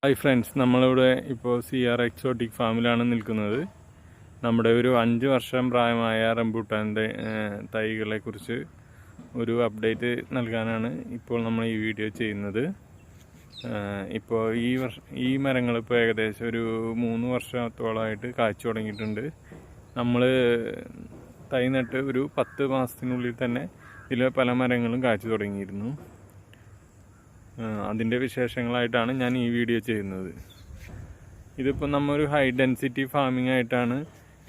Hi friends, നമ്മളിവിടെ ഇപ്പോൾ CR exotic ഫാമിലാണ് നിൽക്കുന്നത്. നമ്മുടെ ഒരു 5 വർഷം പ്രായമായ റംബൂട്ടാൻ്റെ തൈകളെക്കുറിച്ച് ഒരു അപ്ഡേറ്റ് നൽകാനാണ് ഇപ്പോൾ നമ്മൾ ഈ വീഡിയോ ചെയ്യുന്നത്. ഇപ്പോൾ ഈ മരങ്ങൾ ഇപ്പോൾ ഏകദേശം ഒരു 3 വർഷത്തോളമായിട്ട് കായ്ച്ചു തുടങ്ങിയിട്ടുണ്ട്. നമ്മൾ തൈ നട്ട് ഒരു 10 മാസത്തിനുള്ളിൽ തന്നെ ഇതിലെ പല മരങ്ങളും കായ്ച്ചു തുടങ്ങിയിരുന്നു. അതിൻ്റെ വിശേഷങ്ങളായിട്ടാണ് ഞാൻ ഈ വീഡിയോ ചെയ്യുന്നത്. ഇതിപ്പോൾ നമ്മൊരു ഹൈ ഡെൻസിറ്റി ഫാമിംഗ് ആയിട്ടാണ്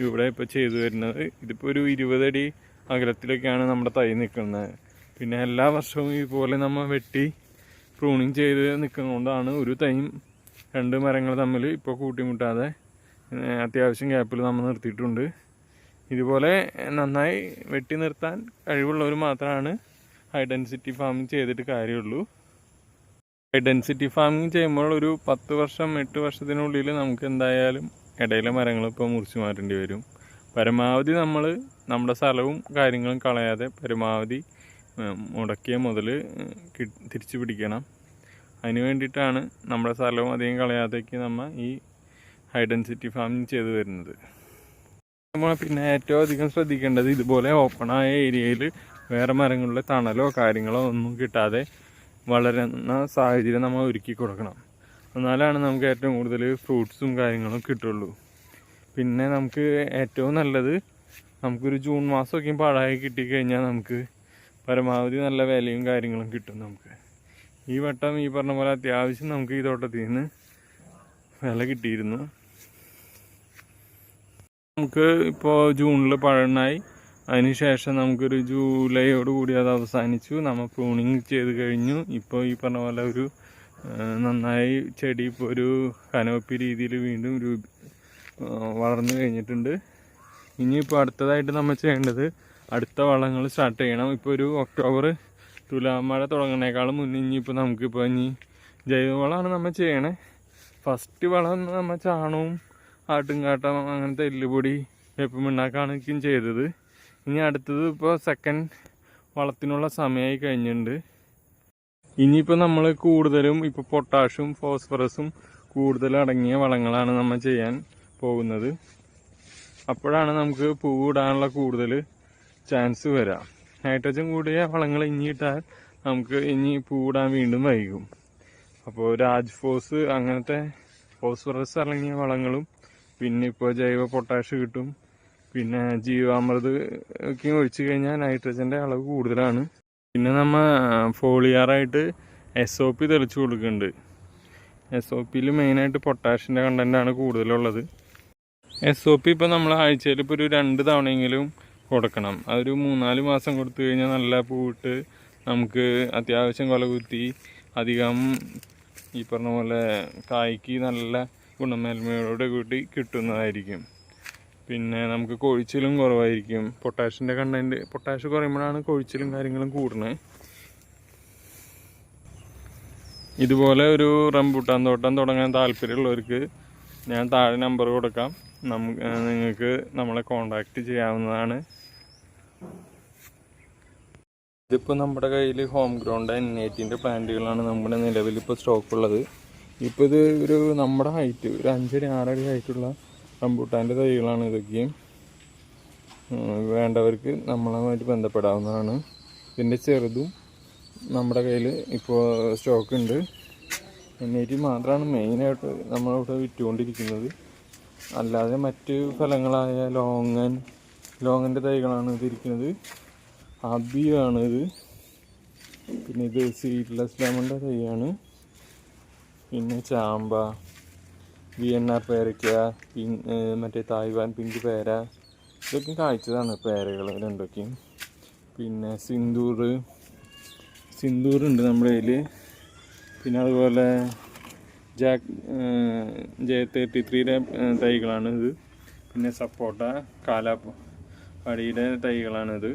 ഇവിടെ ഇപ്പോൾ ചെയ്തു വരുന്നത്. ഇതിപ്പോൾ ഒരു 20 അടി അകലത്തിലൊക്കെയാണ് നമ്മുടെ തൈ നിൽക്കുന്നത്. പിന്നെ എല്ലാ വർഷവും ഇതുപോലെ നമ്മൾ വെട്ടി പ്രൂണിങ് ചെയ്ത് നിൽക്കുന്നതുകൊണ്ടാണ് ഒരു തൈയും 2 മരങ്ങൾ തമ്മിൽ ഇപ്പോൾ കൂട്ടിമുട്ടാതെ അത്യാവശ്യം ഗ്യാപ്പിൽ നമ്മൾ നിർത്തിയിട്ടുണ്ട്. ഇതുപോലെ നന്നായി വെട്ടി നിർത്താൻ കഴിവുള്ളവർ മാത്രമാണ് ഹൈ ഡെൻസിറ്റി ഫാമിംഗ് ചെയ്തിട്ട് കാര്യമുള്ളൂ. ഹൈ ഡെൻസിറ്റി ഫാമിംഗ് ചെയ്യുമ്പോൾ ഒരു 10 വർഷം 8 വർഷത്തിനുള്ളിൽ നമുക്ക് എന്തായാലും ഇടയിലെ മരങ്ങൾ ഇപ്പോൾ മുറിച്ച് മാറ്റേണ്ടി വരും. പരമാവധി നമ്മൾ നമ്മുടെ സ്ഥലവും കാര്യങ്ങളും കളയാതെ പരമാവധി മുടക്കിയ മുതൽ തിരിച്ചു പിടിക്കണം. അതിന് വേണ്ടിയിട്ടാണ് നമ്മുടെ സ്ഥലവും അധികം കളയാതേക്ക് നമ്മൾ ഈ ഹൈ ഡെൻസിറ്റി ഫാമിംഗ് ചെയ്തു വരുന്നത്. നമ്മൾ പിന്നെ ഏറ്റവും അധികം ശ്രദ്ധിക്കേണ്ടത് ഇതുപോലെ ഓപ്പണായ ഏരിയയിൽ വേറെ മരങ്ങളിലെ തണലോ കാര്യങ്ങളോ ഒന്നും കിട്ടാതെ വളരുന്ന സാഹചര്യം നമ്മൾ ഒരുക്കി കൊടുക്കണം. എന്നാലാണ് നമുക്ക് ഏറ്റവും കൂടുതൽ ഫ്രൂട്ട്സും കാര്യങ്ങളും കിട്ടുള്ളൂ. പിന്നെ നമുക്ക് ഏറ്റവും നല്ലത് നമുക്കൊരു ജൂൺ മാസമൊക്കെ പാഴായി കിട്ടിക്കഴിഞ്ഞാൽ നമുക്ക് പരമാവധി നല്ല വിലയും കാര്യങ്ങളും കിട്ടും. നമുക്ക് ഈ വട്ടം ഈ പറഞ്ഞ പോലെ അത്യാവശ്യം നമുക്ക് ഈ തോട്ടത്തിൽ നിന്ന് വില കിട്ടിയിരുന്നു. നമുക്ക് ഇപ്പോൾ ജൂണിൽ പഴനായി, അതിനുശേഷം നമുക്കൊരു ജൂലൈയോട് കൂടി അത് അവസാനിച്ചു. നമ്മൾ പ്രൂണിങ് ചെയ്ത് കഴിഞ്ഞു. ഇപ്പോൾ ഈ പറഞ്ഞ പോലെ ഒരു നന്നായി ചെടി ഇപ്പോൾ ഒരു കനോപ്പി രീതിയിൽ വീണ്ടും വളർന്നു കഴിഞ്ഞിട്ടുണ്ട്. ഇനിയിപ്പോൾ അടുത്തതായിട്ട് നമ്മൾ ചെയ്യേണ്ടത് അടുത്ത വളങ്ങൾ സ്റ്റാർട്ട് ചെയ്യണം. ഇപ്പോൾ ഒരു ഒക്ടോബർ തുലാം മഴ തുടങ്ങുന്നതിനേക്കാളും മുന്നേ ഇനിയിപ്പോൾ നമുക്കിപ്പോൾ ജൈവവളമാണ് നമ്മൾ ചെയ്യണേ. ഫസ്റ്റ് വളം നമ്മൾ ചാണകവും ആട്ടുംകാട്ടം അങ്ങനത്തെ എല്ലുപൊടി വേപ്പമിണ്ണാക്കാണ് ചെയ്തത്. ഇനി അടുത്തത് ഇപ്പോൾ സെക്കൻഡ് വളത്തിനുള്ള സമയമായി കഴിഞ്ഞിട്ടുണ്ട്. ഇനിയിപ്പോൾ നമ്മൾ കൂടുതലും ഇപ്പോൾ പൊട്ടാഷും ഫോസ്ഫറസും കൂടുതൽ അടങ്ങിയ വളങ്ങളാണ് നമ്മൾ ചെയ്യാൻ പോകുന്നത്. അപ്പോഴാണ് നമുക്ക് പൂവിടാനുള്ള കൂടുതൽ ചാൻസ് വരാം. നൈട്രജൻ കൂടിയ വളങ്ങൾ ഇനി ഇട്ടാൽ നമുക്ക് ഇനി പൂവിടാൻ വീണ്ടും വൈകും. അപ്പോൾ രാജ്ഫോസ് അങ്ങനത്തെ ഫോസ്ഫറസ് അടങ്ങിയ വളങ്ങളും പിന്നെ ഇപ്പോൾ ജൈവ പൊട്ടാഷ് കിട്ടും. പിന്നെ ജീവാമൃത് ഒക്കെ ഒഴിച്ചു കഴിഞ്ഞാൽ നൈട്രജൻ്റെ അളവ് കൂടുതലാണ്. പിന്നെ നമ്മൾ ഫോളിയാറായിട്ട് SOP തെളിച്ച് കൊടുക്കുന്നുണ്ട്. SOPയിൽ മെയിനായിട്ട് പൊട്ടാഷിൻ്റെ കണ്ടൻ്റാണ് കൂടുതലുള്ളത്. SOP ഇപ്പോൾ നമ്മൾ ആഴ്ചയിൽ ഇപ്പോൾ ഒരു 2 തവണയെങ്കിലും കൊടുക്കണം. അതൊരു 3-4 മാസം കൊടുത്തു കഴിഞ്ഞാൽ നല്ല പൂവിട്ട് നമുക്ക് അത്യാവശ്യം കൊലകുത്തി അധികം ഈ പറഞ്ഞ പോലെ കായ്ക്ക് നല്ല ഗുണമേന്മയോടെ കൂടി കിട്ടുന്നതായിരിക്കും. പിന്നെ നമുക്ക് കൊഴിച്ചിലും കുറവായിരിക്കും. പൊട്ടാഷിൻ്റെ കണ്ടൻറ്റ് പൊട്ടാഷ് കുറയുമ്പോഴാണ് കൊഴിച്ചിലും കാര്യങ്ങളും കൂടുന്നത്. ഇതുപോലെ ഒരു റംബൂട്ടാൻ തോട്ടം തുടങ്ങാൻ താല്പര്യമുള്ളവർക്ക് ഞാൻ താഴെ നമ്പർ കൊടുക്കാം. നിങ്ങൾക്ക് നമ്മളെ കോണ്ടാക്റ്റ് ചെയ്യാവുന്നതാണ്. ഇതിപ്പോൾ നമ്മുടെ കയ്യിൽ ഹോം ഗ്രൗണ്ട് N18 പ്ലാന്റുകളാണ് നമ്മുടെ നിലവിൽ ഇപ്പോൾ സ്റ്റോക്കുള്ളത്. ഇപ്പോൾ ഇത് ഒരു നമ്മുടെ ഹൈറ്റ് ഒരു 5 അടി 6 അടി ഹൈറ്റുള്ള റംബൂട്ടാൻ്റെ തൈകളാണ്. ഇതൊക്കെയും വേണ്ടവർക്ക് നമ്മളുമായിട്ട് ബന്ധപ്പെടാവുന്നതാണ്. ഇതിൻ്റെ ചെറുതും നമ്മുടെ കയ്യിൽ ഇപ്പോൾ സ്റ്റോക്ക് ഉണ്ട്. N18 മാത്രമാണ് മെയിനായിട്ട് നമ്മളിവിടെ വിറ്റുകൊണ്ടിരിക്കുന്നത്. അല്ലാതെ മറ്റ് ഫലങ്ങളായ ലോങ്ങൻ്റെ തൈകളാണ് ഇതിരിക്കുന്നത്. അബിയാണിത്. പിന്നെ ഇത് സീഡ്ലെസ് ലെമണിൻ്റെ തൈയാണ്. പിന്നെ ചാമ്പ, VNR പേരയ്ക്ക, മറ്റേ തായ്വാൻ പിങ്ക് പേര, ഇതൊക്കെ കായ്ച്ചതാണ് പേരകൾ രണ്ടൊക്കെയും. പിന്നെ സിന്ദൂറുണ്ട് നമ്മുടെ കയ്യിൽ. പിന്നെ അതുപോലെ J33 തൈകളാണിത്. പിന്നെ സപ്പോട്ട കാലാപ്പടിയുടെ തൈകളാണിത്.